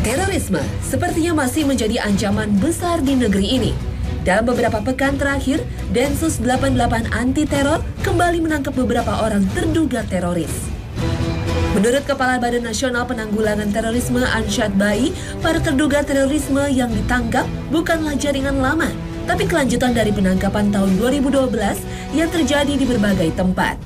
Terorisme sepertinya masih menjadi ancaman besar di negeri ini. Dalam beberapa pekan terakhir, Densus 88 Anti Teror kembali menangkap beberapa orang terduga teroris. Menurut Kepala Badan Nasional Penanggulangan Terorisme Ansyad Bai, para terduga terorisme yang ditangkap bukanlah jaringan lama, tapi kelanjutan dari penangkapan tahun 2012 yang terjadi di berbagai tempat.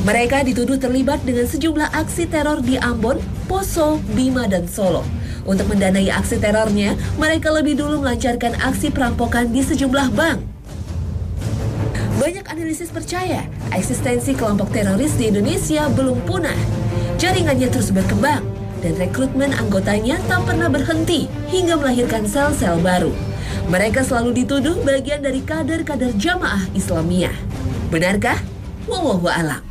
Mereka dituduh terlibat dengan sejumlah aksi teror di Ambon, Poso, Bima, dan Solo. Untuk mendanai aksi terornya, mereka lebih dulu melancarkan aksi perampokan di sejumlah bank. Banyak analisis percaya eksistensi kelompok teroris di Indonesia belum punah. Jaringannya terus berkembang dan rekrutmen anggotanya tak pernah berhenti hingga melahirkan sel-sel baru. Mereka selalu dituduh bagian dari kader-kader Jamaah Islamiyah. Benarkah? Wallahu a'lam.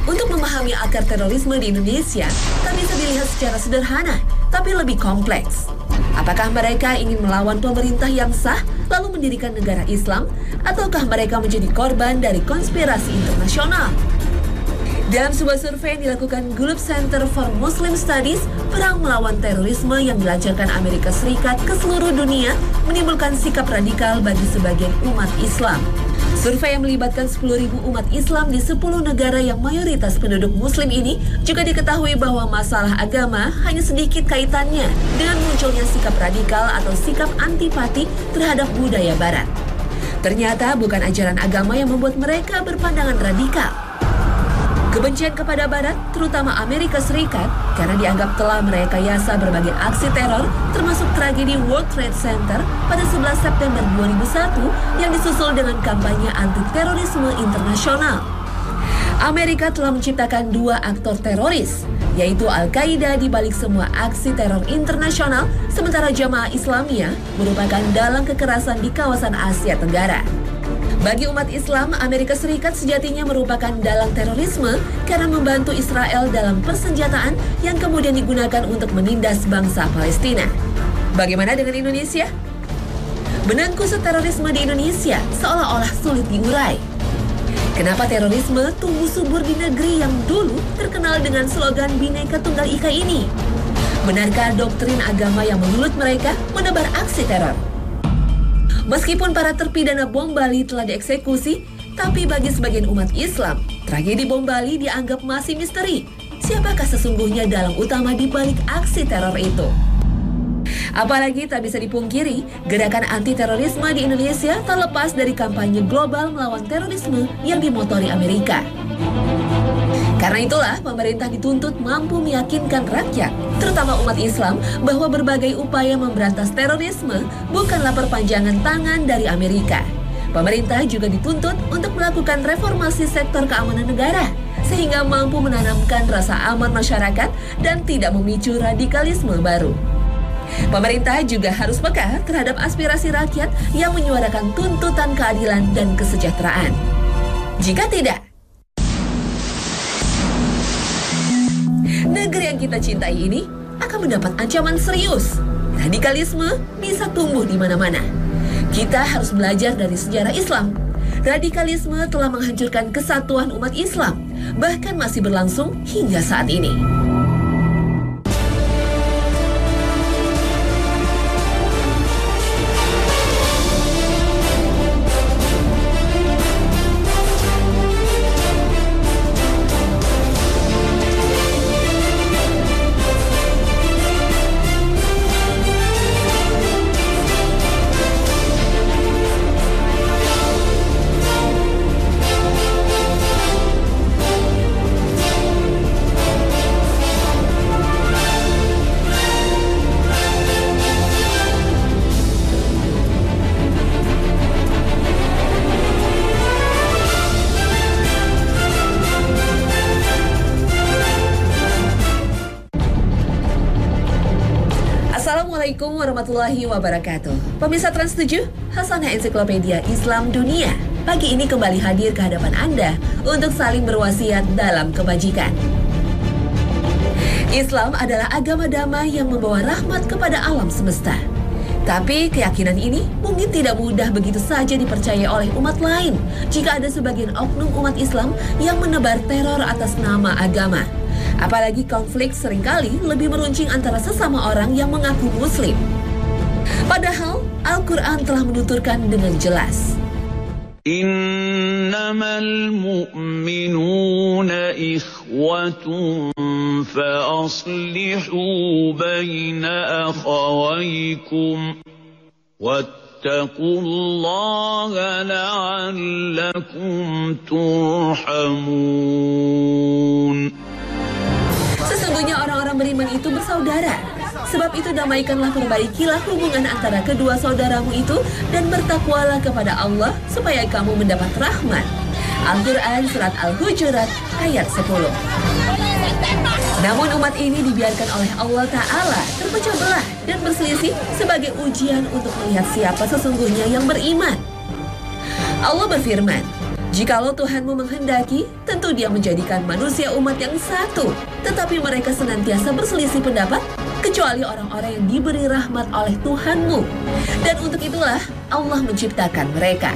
Untuk memahami akar terorisme di Indonesia, tak bisa dilihat secara sederhana, tapi lebih kompleks. Apakah mereka ingin melawan pemerintah yang sah, lalu mendirikan negara Islam, ataukah mereka menjadi korban dari konspirasi internasional? Dalam sebuah survei yang dilakukan Gulf Center for Muslim Studies, perang melawan terorisme yang dilancarkan Amerika Serikat ke seluruh dunia menimbulkan sikap radikal bagi sebagian umat Islam. Survei yang melibatkan 10.000 umat Islam di 10 negara yang mayoritas penduduk Muslim ini juga diketahui bahwa masalah agama hanya sedikit kaitannya dengan munculnya sikap radikal atau sikap antipati terhadap budaya Barat. Ternyata bukan ajaran agama yang membuat mereka berpandangan radikal. Kebencian kepada Barat, terutama Amerika Serikat, karena dianggap telah merekayasa berbagai aksi teror, termasuk tragedi World Trade Center pada 11 September 2001 yang disusul dengan kampanye anti-terorisme internasional. Amerika telah menciptakan dua aktor teroris, yaitu Al-Qaeda di balik semua aksi teror internasional, sementara Jamaah Islamiyah merupakan dalang kekerasan di kawasan Asia Tenggara. Bagi umat Islam, Amerika Serikat sejatinya merupakan dalang terorisme karena membantu Israel dalam persenjataan yang kemudian digunakan untuk menindas bangsa Palestina. Bagaimana dengan Indonesia? Benang kusut terorisme di Indonesia seolah-olah sulit diurai. Kenapa terorisme tumbuh subur di negeri yang dulu terkenal dengan slogan Bhinneka Tunggal Ika ini? Benarkah doktrin agama yang menyulut mereka menebar aksi teror? Meskipun para terpidana bom Bali telah dieksekusi, tapi bagi sebagian umat Islam, tragedi bom Bali dianggap masih misteri. Siapakah sesungguhnya dalang utama di balik aksi teror itu? Apalagi tak bisa dipungkiri, gerakan anti-terorisme di Indonesia tak lepas dari kampanye global melawan terorisme yang dimotori Amerika. Karena itulah, pemerintah dituntut mampu meyakinkan rakyat, terutama umat Islam, bahwa berbagai upaya memberantas terorisme bukanlah perpanjangan tangan dari Amerika. Pemerintah juga dituntut untuk melakukan reformasi sektor keamanan negara, sehingga mampu menanamkan rasa aman masyarakat dan tidak memicu radikalisme baru. Pemerintah juga harus peka terhadap aspirasi rakyat yang menyuarakan tuntutan keadilan dan kesejahteraan. Jika tidak, negeri yang kita cintai ini akan mendapat ancaman serius. Radikalisme bisa tumbuh di mana-mana. Kita harus belajar dari sejarah Islam. Radikalisme telah menghancurkan kesatuan umat Islam, bahkan masih berlangsung hingga saat ini. Assalamualaikum warahmatullahi wabarakatuh. Pemirsa Trans 7, Hasanah Ensiklopedia Islam Dunia pagi ini kembali hadir ke hadapan Anda untuk saling berwasiat dalam kebajikan. Islam adalah agama damai yang membawa rahmat kepada alam semesta. Tapi keyakinan ini mungkin tidak mudah begitu saja dipercaya oleh umat lain jika ada sebagian oknum umat Islam yang menebar teror atas nama agama. Apalagi konflik seringkali lebih meruncing antara sesama orang yang mengaku muslim. Padahal Al-Quran telah menuturkan dengan jelas. Innamal mu'minuna ikhwatun fa aslihu baina akhawaykum wattaqullaha la'allakum turhamun. Sesungguhnya orang-orang beriman itu bersaudara. Sebab itu damaikanlah, perbaikilah hubungan antara kedua saudaramu itu dan bertakwalah kepada Allah supaya kamu mendapat rahmat. Al-Quran Surat Al-Hujurat ayat 10. Namun umat ini dibiarkan oleh Allah Ta'ala terpecah belah dan berselisih sebagai ujian untuk melihat siapa sesungguhnya yang beriman. Allah berfirman, "Jikalau Tuhanmu menghendaki, tentu Dia menjadikan manusia umat yang satu, tetapi mereka senantiasa berselisih pendapat, kecuali orang-orang yang diberi rahmat oleh Tuhanmu. Dan untuk itulah Allah menciptakan mereka."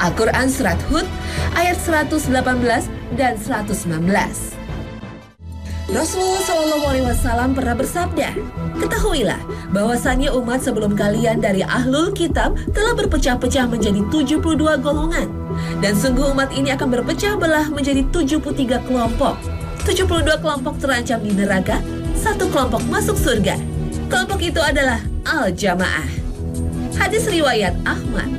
Al-Quran Surat Hud ayat 118 dan 119. Rasulullah SAW pernah bersabda, "Ketahuilah bahwasannya umat sebelum kalian dari Ahlul Kitab telah berpecah-pecah menjadi 72 golongan. Dan sungguh umat ini akan berpecah belah menjadi 73 kelompok. 72 kelompok terancam di neraka, 1 kelompok masuk surga. Kelompok itu adalah Al-Jamaah." Hadis riwayat Ahmad.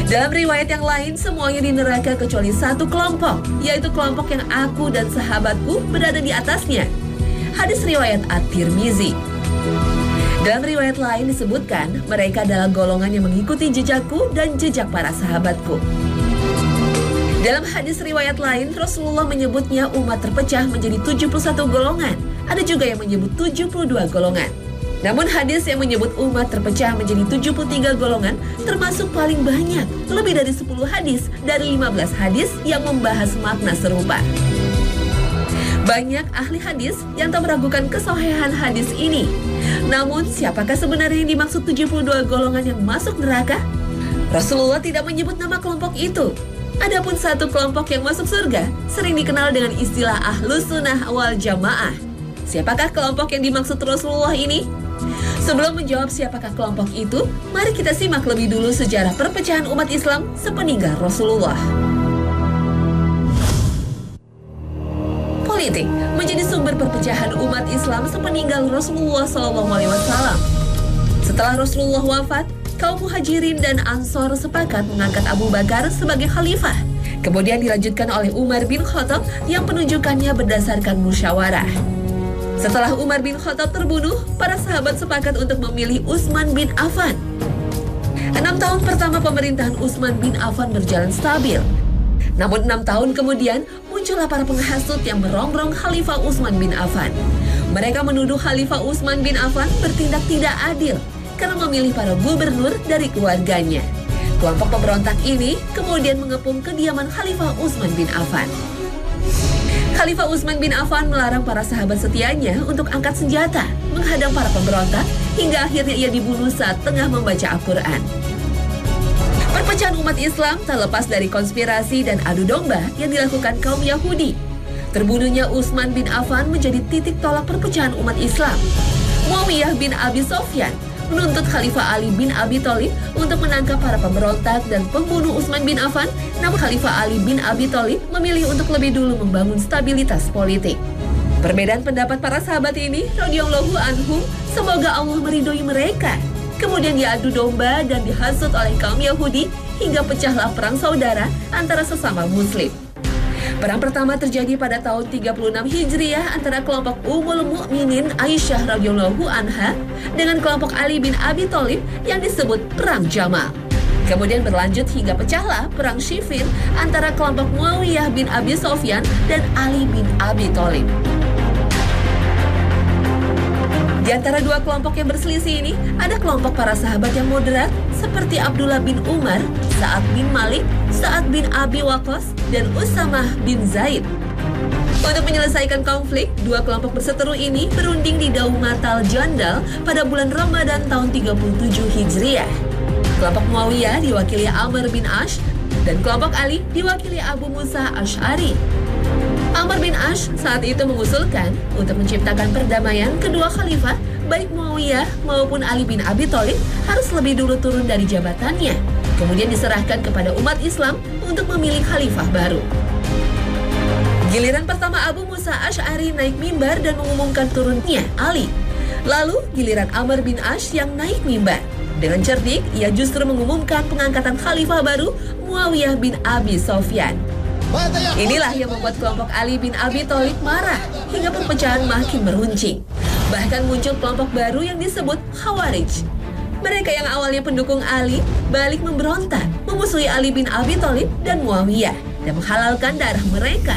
Dalam riwayat yang lain, semuanya di neraka kecuali 1 kelompok, yaitu kelompok yang aku dan sahabatku berada di atasnya. Hadis riwayat At-Tirmizi. Dalam riwayat lain disebutkan, mereka adalah golongan yang mengikuti jejakku dan jejak para sahabatku. Dalam hadis riwayat lain, Rasulullah menyebutnya umat terpecah menjadi 71 golongan. Ada juga yang menyebut 72 golongan. Namun hadis yang menyebut umat terpecah menjadi 73 golongan termasuk paling banyak, lebih dari 10 hadis dari 15 hadis yang membahas makna serupa. Banyak ahli hadis yang tak meragukan kesahihan hadis ini. Namun, siapakah sebenarnya yang dimaksud 72 golongan yang masuk neraka? Rasulullah tidak menyebut nama kelompok itu. Adapun 1 kelompok yang masuk surga sering dikenal dengan istilah Ahlus Sunnah wal Jamaah. Siapakah kelompok yang dimaksud Rasulullah ini? Sebelum menjawab siapakah kelompok itu, mari kita simak lebih dulu sejarah perpecahan umat Islam sepeninggal Rasulullah. Politik menjadi sumber perpecahan umat Islam sepeninggal Rasulullah SAW. Setelah Rasulullah wafat, kaum Muhajirin dan Ansor sepakat mengangkat Abu Bakar sebagai khalifah. Kemudian dilanjutkan oleh Umar bin Khattab yang penunjukannya berdasarkan musyawarah. Setelah Umar bin Khattab terbunuh, para sahabat sepakat untuk memilih Utsman bin Affan. 6 tahun pertama pemerintahan Utsman bin Affan berjalan stabil. Namun 6 tahun kemudian, muncullah para penghasut yang merongrong Khalifah Utsman bin Affan. Mereka menuduh Khalifah Utsman bin Affan bertindak tidak adil karena memilih para gubernur dari keluarganya. Kelompok pemberontak ini kemudian mengepung kediaman Khalifah Utsman bin Affan. Khalifah Utsman bin Affan melarang para sahabat setianya untuk angkat senjata, menghadang para pemberontak, hingga akhirnya ia dibunuh saat tengah membaca Al-Quran. Perpecahan umat Islam tak lepas dari konspirasi dan adu domba yang dilakukan kaum Yahudi. Terbunuhnya Utsman bin Affan menjadi titik tolak perpecahan umat Islam. Muawiyah bin Abi Sofyan menuntut Khalifah Ali bin Abi Thalib untuk menangkap para pemberontak dan pembunuh Utsman bin Affan, namun Khalifah Ali bin Abi Thalib memilih untuk lebih dulu membangun stabilitas politik. Perbedaan pendapat para sahabat ini, radhiyallahu anhum, semoga Allah meridhoi mereka. Kemudian diadu domba dan dihasut oleh kaum Yahudi hingga pecahlah perang saudara antara sesama muslim. Perang pertama terjadi pada tahun 36 Hijriah antara kelompok Ummul Mukminin Aisyah radhiyallahu anha dengan kelompok Ali bin Abi Thalib yang disebut Perang Jamal. Kemudian berlanjut hingga pecahlah Perang Siffin antara kelompok Muawiyah bin Abi Sofyan dan Ali bin Abi Thalib. Di antara dua kelompok yang berselisih ini, ada kelompok para sahabat yang moderat seperti Abdullah bin Umar, Sa'ad bin Malik, Sa'ad bin Abi Waqqas, dan Usamah bin Zaid. Untuk menyelesaikan konflik, dua kelompok berseteru ini berunding di Daumatal Jandal pada bulan Ramadan tahun 37 Hijriah. Kelompok Muawiyah diwakili Amr bin Ash, dan kelompok Ali diwakili Abu Musa Asy'ari. Amr bin Ash saat itu mengusulkan untuk menciptakan perdamaian kedua khalifah, baik Muawiyah maupun Ali bin Abi Thalib harus lebih dulu turun dari jabatannya, kemudian diserahkan kepada umat Islam untuk memilih khalifah baru. Giliran pertama Abu Musa Asy'ari naik mimbar dan mengumumkan turunnya Ali. Lalu giliran Amr bin Ash yang naik mimbar. Dengan cerdik, ia justru mengumumkan pengangkatan khalifah baru Muawiyah bin Abi Sofyan. Inilah yang membuat kelompok Ali bin Abi Thalib marah hingga perpecahan makin meruncing. Bahkan muncul kelompok baru yang disebut Khawarij. Mereka yang awalnya pendukung Ali balik memberontak, memusuhi Ali bin Abi Thalib dan Muawiyah dan menghalalkan darah mereka.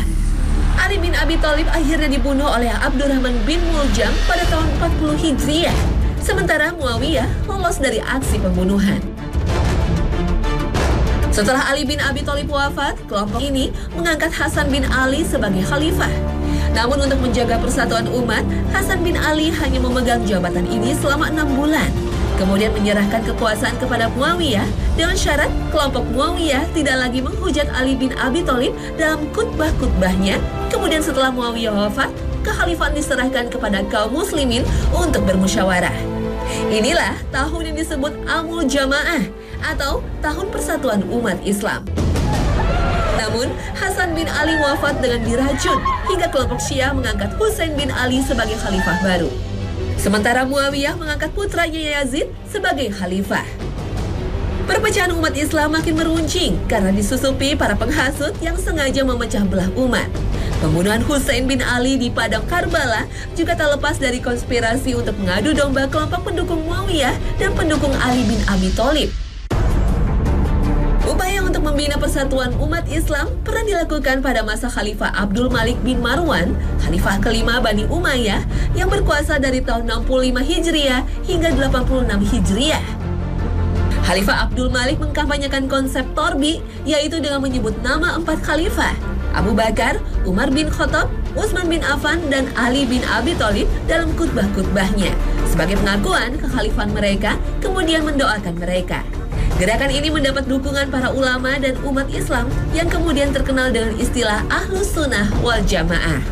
Ali bin Abi Thalib akhirnya dibunuh oleh Abdurrahman bin Muljam pada tahun 40 Hijriah. Sementara Muawiyah lolos dari aksi pembunuhan. Setelah Ali bin Abi Thalib wafat, kelompok ini mengangkat Hasan bin Ali sebagai khalifah. Namun untuk menjaga persatuan umat, Hasan bin Ali hanya memegang jabatan ini selama 6 bulan. Kemudian menyerahkan kekuasaan kepada Muawiyah dengan syarat kelompok Muawiyah tidak lagi menghujat Ali bin Abi Thalib dalam khutbah-khutbahnya. Kemudian setelah Muawiyah wafat, kekhalifahan diserahkan kepada kaum muslimin untuk bermusyawarah. Inilah tahun yang disebut Amul Jamaah atau Tahun Persatuan Umat Islam. Namun, Hasan bin Ali wafat dengan diracun hingga kelompok Syiah mengangkat Husain bin Ali sebagai khalifah baru. Sementara Muawiyah mengangkat putranya Yazid sebagai khalifah. Perpecahan umat Islam makin meruncing karena disusupi para penghasut yang sengaja memecah belah umat. Pembunuhan Husain bin Ali di Padang Karbala juga tak lepas dari konspirasi untuk mengadu domba kelompok pendukung Muawiyah dan pendukung Ali bin Abi Thalib. Upaya untuk membina persatuan umat Islam pernah dilakukan pada masa Khalifah Abdul Malik bin Marwan, Khalifah kelima Bani Umayyah yang berkuasa dari tahun 65 Hijriah hingga 86 Hijriah. Khalifah Abdul Malik mengkampanyekan konsep Torbi, yaitu dengan menyebut nama 4 khalifah, Abu Bakar, Umar bin Khattab, Utsman bin Affan, dan Ali bin Abi Thalib dalam khutbah-khutbahnya. Sebagai pengakuan kekhalifahan mereka, kemudian mendoakan mereka. Gerakan ini mendapat dukungan para ulama dan umat Islam yang kemudian terkenal dengan istilah Ahlus Sunnah wal Jamaah.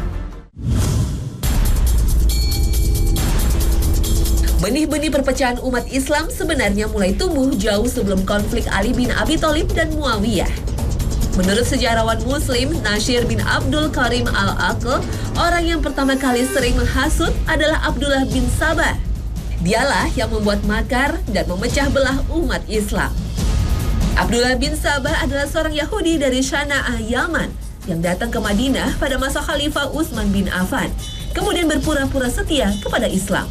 Benih-benih perpecahan umat Islam sebenarnya mulai tumbuh jauh sebelum konflik Ali bin Abi Thalib dan Muawiyah. Menurut sejarawan Muslim Nasir bin Abdul Karim Al-Aql, orang yang pertama kali sering menghasut adalah Abdullah bin Sabah. Dialah yang membuat makar dan memecah belah umat Islam. Abdullah bin Sabah adalah seorang Yahudi dari Shana'ah, Yaman, yang datang ke Madinah pada masa Khalifah Utsman bin Affan, kemudian berpura-pura setia kepada Islam.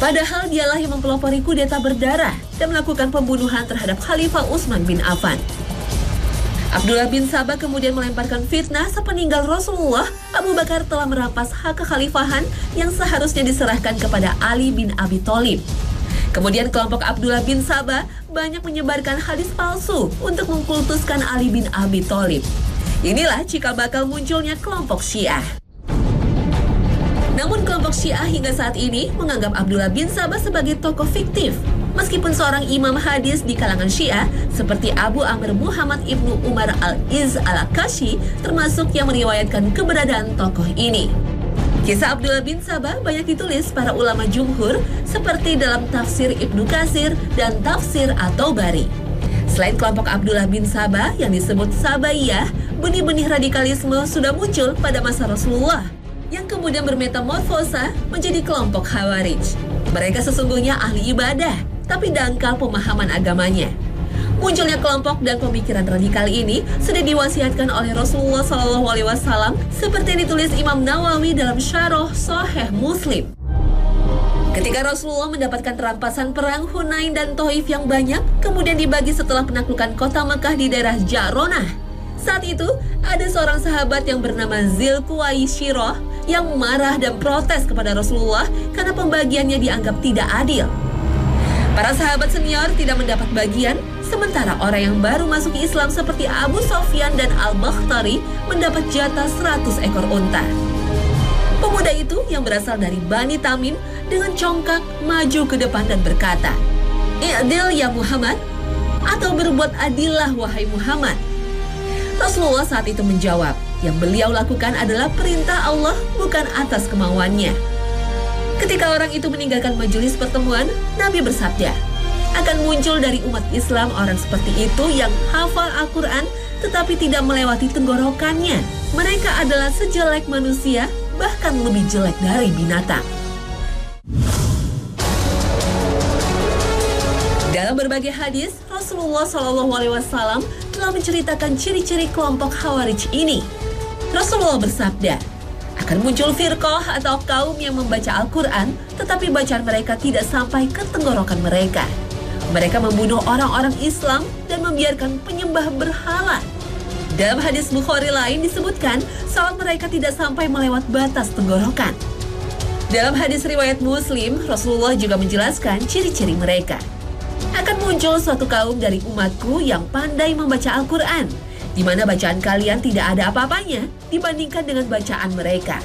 Padahal dialah yang mempelopori kudeta berdarah dan melakukan pembunuhan terhadap Khalifah Utsman bin Affan. Abdullah bin Sabah kemudian melemparkan fitnah sepeninggal Rasulullah, Abu Bakar telah merampas hak kekhalifahan yang seharusnya diserahkan kepada Ali bin Abi Thalib. Kemudian kelompok Abdullah bin Sabah banyak menyebarkan hadis palsu untuk mengkultuskan Ali bin Abi Thalib. Inilah cikal bakal munculnya kelompok Syiah. Namun kelompok Syiah hingga saat ini menganggap Abdullah bin Sabah sebagai tokoh fiktif. Meskipun seorang imam hadis di kalangan Syiah seperti Abu Amr Muhammad ibnu Umar al-Iz al-Kashi termasuk yang meriwayatkan keberadaan tokoh ini. Kisah Abdullah bin Sabah banyak ditulis para ulama jumhur seperti dalam tafsir Ibnu Katsir dan tafsir At-Tabari. Selain kelompok Abdullah bin Sabah yang disebut Sabaiyah, benih-benih radikalisme sudah muncul pada masa Rasulullah yang kemudian bermetamorfosa menjadi kelompok Khawarij. Mereka sesungguhnya ahli ibadah, tapi dangkal pemahaman agamanya. Munculnya kelompok dan pemikiran radikal ini sudah diwasiatkan oleh Rasulullah SAW seperti yang ditulis Imam Nawawi dalam Syarah Sahih Muslim. Ketika Rasulullah mendapatkan rampasan perang Hunain dan Thaif yang banyak, kemudian dibagi setelah penaklukan kota Mekah di daerah Ja'ronah. Saat itu, ada seorang sahabat yang bernama Dzulquwaisyrah yang marah dan protes kepada Rasulullah karena pembagiannya dianggap tidak adil. Para sahabat senior tidak mendapat bagian, sementara orang yang baru masuk Islam seperti Abu Sofyan dan Al-Bakhtari mendapat jatah 100 ekor unta. Pemuda itu yang berasal dari Bani Tamim dengan congkak maju ke depan dan berkata, "I'dil ya Muhammad," atau berbuat adillah wahai Muhammad. Rasulullah saat itu menjawab, Yang beliau lakukan adalah perintah Allah, bukan atas kemauannya. Ketika orang itu meninggalkan majelis pertemuan, Nabi bersabda, akan muncul dari umat Islam orang seperti itu yang hafal Al-Quran tetapi tidak melewati tenggorokannya. Mereka adalah sejelek manusia, bahkan lebih jelek dari binatang. Dalam berbagai hadis, Rasulullah SAW telah menceritakan ciri-ciri kelompok Khawarij ini. Rasulullah bersabda, akan muncul firqah atau kaum yang membaca Al-Quran, tetapi bacaan mereka tidak sampai ke tenggorokan mereka. Mereka membunuh orang-orang Islam dan membiarkan penyembah berhala. Dalam hadis Bukhari lain disebutkan, salat mereka tidak sampai melewat batas tenggorokan. Dalam hadis riwayat Muslim, Rasulullah juga menjelaskan ciri-ciri mereka. Akan muncul suatu kaum dari umatku yang pandai membaca Al-Quran, di mana bacaan kalian tidak ada apa-apanya dibandingkan dengan bacaan mereka.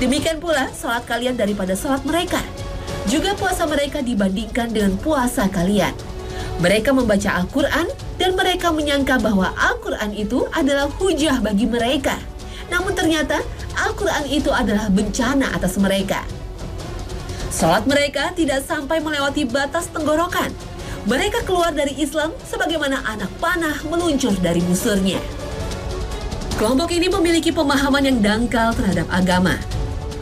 Demikian pula salat kalian daripada salat mereka. Juga puasa mereka dibandingkan dengan puasa kalian. Mereka membaca Al-Quran dan mereka menyangka bahwa Al-Quran itu adalah hujah bagi mereka. Namun ternyata Al-Quran itu adalah bencana atas mereka. Salat mereka tidak sampai melewati batas tenggorokan. Mereka keluar dari Islam sebagaimana anak panah meluncur dari busurnya. Kelompok ini memiliki pemahaman yang dangkal terhadap agama.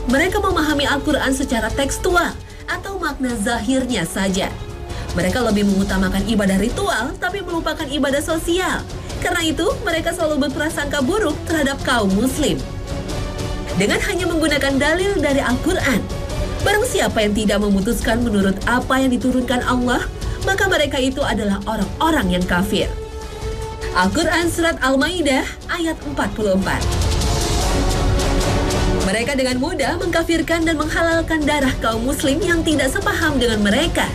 Mereka memahami Al-Quran secara tekstual atau makna zahirnya saja. Mereka lebih mengutamakan ibadah ritual tapi melupakan ibadah sosial. Karena itu, mereka selalu berprasangka buruk terhadap kaum muslim. Dengan hanya menggunakan dalil dari Al-Quran, barang siapa yang tidak memutuskan menurut apa yang diturunkan Allah, maka mereka itu adalah orang-orang yang kafir. Al-Quran Surat Al-Maidah ayat 44. Mereka dengan mudah mengkafirkan dan menghalalkan darah kaum muslim yang tidak sepaham dengan mereka.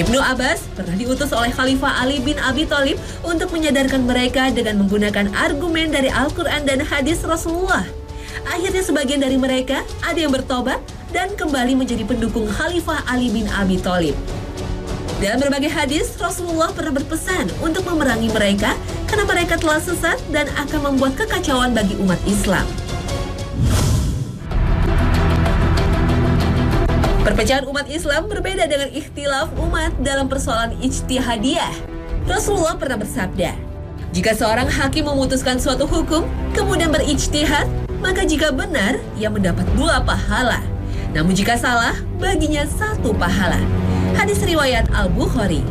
Ibnu Abbas pernah diutus oleh Khalifah Ali bin Abi Thalib untuk menyadarkan mereka dengan menggunakan argumen dari Al-Quran dan hadis Rasulullah. Akhirnya sebagian dari mereka ada yang bertobat dan kembali menjadi pendukung Khalifah Ali bin Abi Thalib. Dalam berbagai hadis, Rasulullah pernah berpesan untuk memerangi mereka karena mereka telah sesat dan akan membuat kekacauan bagi umat Islam. Perpecahan umat Islam berbeda dengan ikhtilaf umat dalam persoalan ijtihadiyah. Rasulullah pernah bersabda, jika seorang hakim memutuskan suatu hukum, kemudian berijtihad, maka jika benar, ia mendapat 2 pahala. Namun jika salah, baginya 1 pahala. Hadis riwayat Al-Bukhari.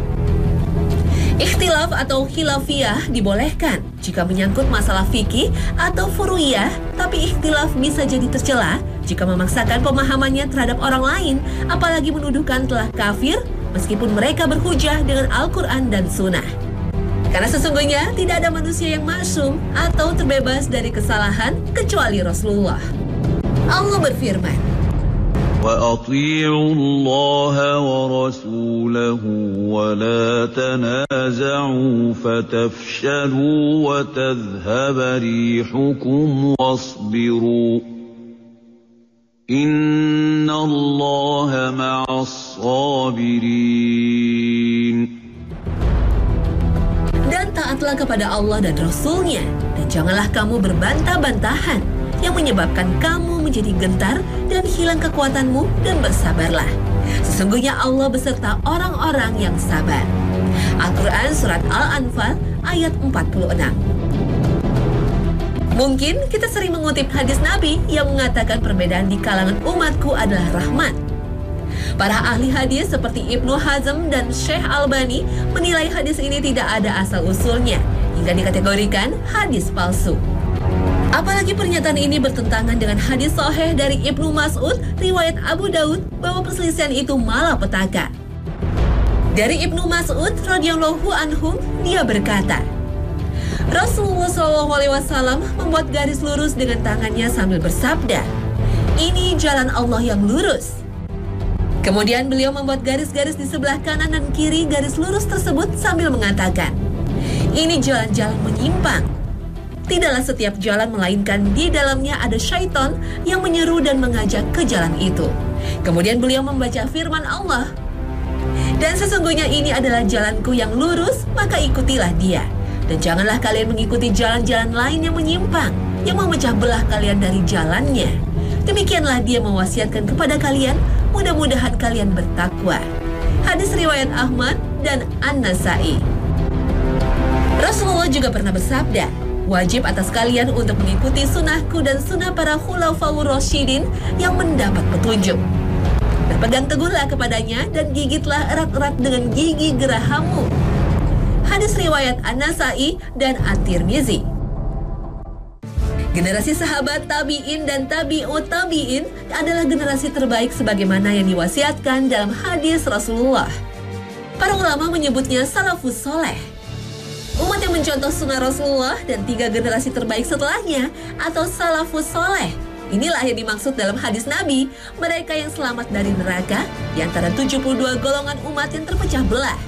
Ikhtilaf atau khilafiyah dibolehkan jika menyangkut masalah fikih atau furu'iyah, tapi ikhtilaf bisa jadi tercela jika memaksakan pemahamannya terhadap orang lain, apalagi menuduhkan telah kafir meskipun mereka berhujah dengan Al-Quran dan Sunnah. Karena sesungguhnya tidak ada manusia yang maksum atau terbebas dari kesalahan kecuali Rasulullah. Allah berfirman, وَأَطِيعُوا اللَّهَ وَرَسُولَهُ وَلَا تَنَازَعُوا فَتَفْشَلُوا وَتَذْهَبَ رِيحُكُمْ وَاصْبِرُوا إِنَّ اللَّهَ مَعَ الصَّابِرِينَ. Dan taatlah kepada Allah dan Rasul-Nya, dan janganlah kamu berbantah-bantahan yang menyebabkan kamu menjadi gentar dan hilang kekuatanmu, dan bersabarlah. Sesungguhnya Allah beserta orang-orang yang sabar. Al-Quran Surat Al-Anfal ayat 46. Mungkin kita sering mengutip hadis Nabi yang mengatakan perbedaan di kalangan umatku adalah rahmat. Para ahli hadis seperti Ibnu Hazm dan Syekh Albani menilai hadis ini tidak ada asal-usulnya, hingga dikategorikan hadis palsu. Apalagi pernyataan ini bertentangan dengan hadis sahih dari Ibnu Mas'ud, riwayat Abu Daud, bahwa perselisihan itu malapetaka. Dari Ibnu Mas'ud radhiyallahu anhu, dia berkata, Rasulullah SAW membuat garis lurus dengan tangannya sambil bersabda, "Ini jalan Allah yang lurus." Kemudian beliau membuat garis-garis di sebelah kanan dan kiri garis lurus tersebut sambil mengatakan, "Ini jalan-jalan menyimpang. Tidaklah setiap jalan melainkan di dalamnya ada syaitan yang menyeru dan mengajak ke jalan itu." Kemudian beliau membaca firman Allah, "Dan sesungguhnya ini adalah jalanku yang lurus, maka ikutilah dia. Dan janganlah kalian mengikuti jalan-jalan lain yang menyimpang, yang memecah belah kalian dari jalannya. Demikianlah dia mewasiatkan kepada kalian, mudah-mudahan kalian bertakwa. Hadis riwayat Ahmad dan An-Nasai. Rasulullah juga pernah bersabda, wajib atas kalian untuk mengikuti sunnahku dan sunnah para khulafaur rasyidin yang mendapat petunjuk. Berpegang teguhlah kepadanya dan gigitlah erat-erat dengan gigi gerahammu. Hadis riwayat An-Nasai dan At-Tirmizi. Generasi sahabat tabi'in dan tabi'ut tabi'in adalah generasi terbaik sebagaimana yang diwasiatkan dalam hadis Rasulullah. Para ulama menyebutnya salafus soleh. Umat yang mencontoh sunnah Rasulullah dan 3 generasi terbaik setelahnya atau salafus soleh. Inilah yang dimaksud dalam hadis Nabi, mereka yang selamat dari neraka di antara 72 golongan umat yang terpecah belah.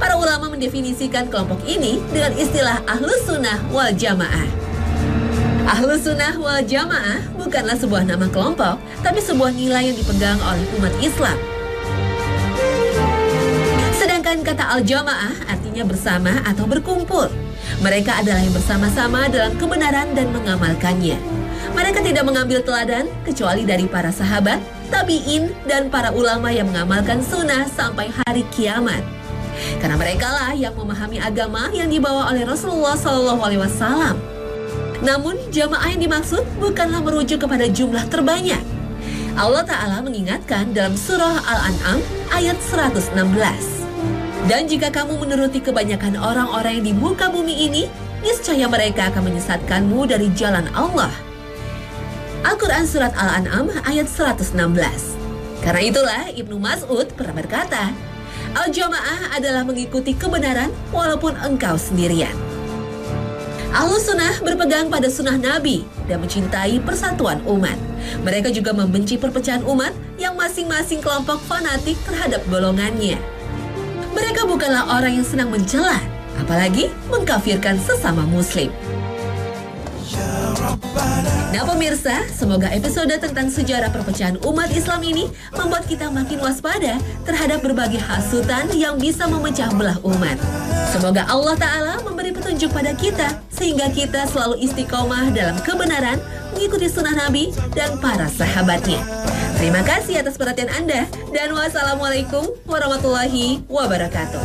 Para ulama mendefinisikan kelompok ini dengan istilah Ahlus Sunnah wal Jamaah. Ahlus Sunnah wal Jamaah bukanlah sebuah nama kelompok, tapi sebuah nilai yang dipegang oleh umat Islam. Sedangkan kata Al-Jamaah artinya bersama atau berkumpul. Mereka adalah yang bersama-sama dalam kebenaran dan mengamalkannya. Mereka tidak mengambil teladan kecuali dari para sahabat, tabi'in, dan para ulama yang mengamalkan sunnah sampai hari kiamat. Karena merekalah yang memahami agama yang dibawa oleh Rasulullah SAW. Namun, jamaah yang dimaksud bukanlah merujuk kepada jumlah terbanyak. Allah Ta'ala mengingatkan dalam surah Al-An'am ayat 116. Dan jika kamu menuruti kebanyakan orang-orang yang di muka bumi ini, niscaya mereka akan menyesatkanmu dari jalan Allah. Al-Quran Surat Al-An'am ayat 116. Karena itulah Ibnu Mas'ud pernah berkata, Al-Jamaah adalah mengikuti kebenaran walaupun engkau sendirian. Ahlus Sunnah berpegang pada sunnah Nabi dan mencintai persatuan umat. Mereka juga membenci perpecahan umat yang masing-masing kelompok fanatik terhadap golongannya. Mereka bukanlah orang yang senang mencela, apalagi mengkafirkan sesama muslim. Nah pemirsa, semoga episode tentang sejarah perpecahan umat Islam ini membuat kita makin waspada terhadap berbagai hasutan yang bisa memecah belah umat. Semoga Allah Ta'ala memberi petunjuk pada kita sehingga kita selalu istiqomah dalam kebenaran, mengikuti sunnah Nabi dan para sahabatnya. Terima kasih atas perhatian Anda dan wassalamualaikum warahmatullahi wabarakatuh.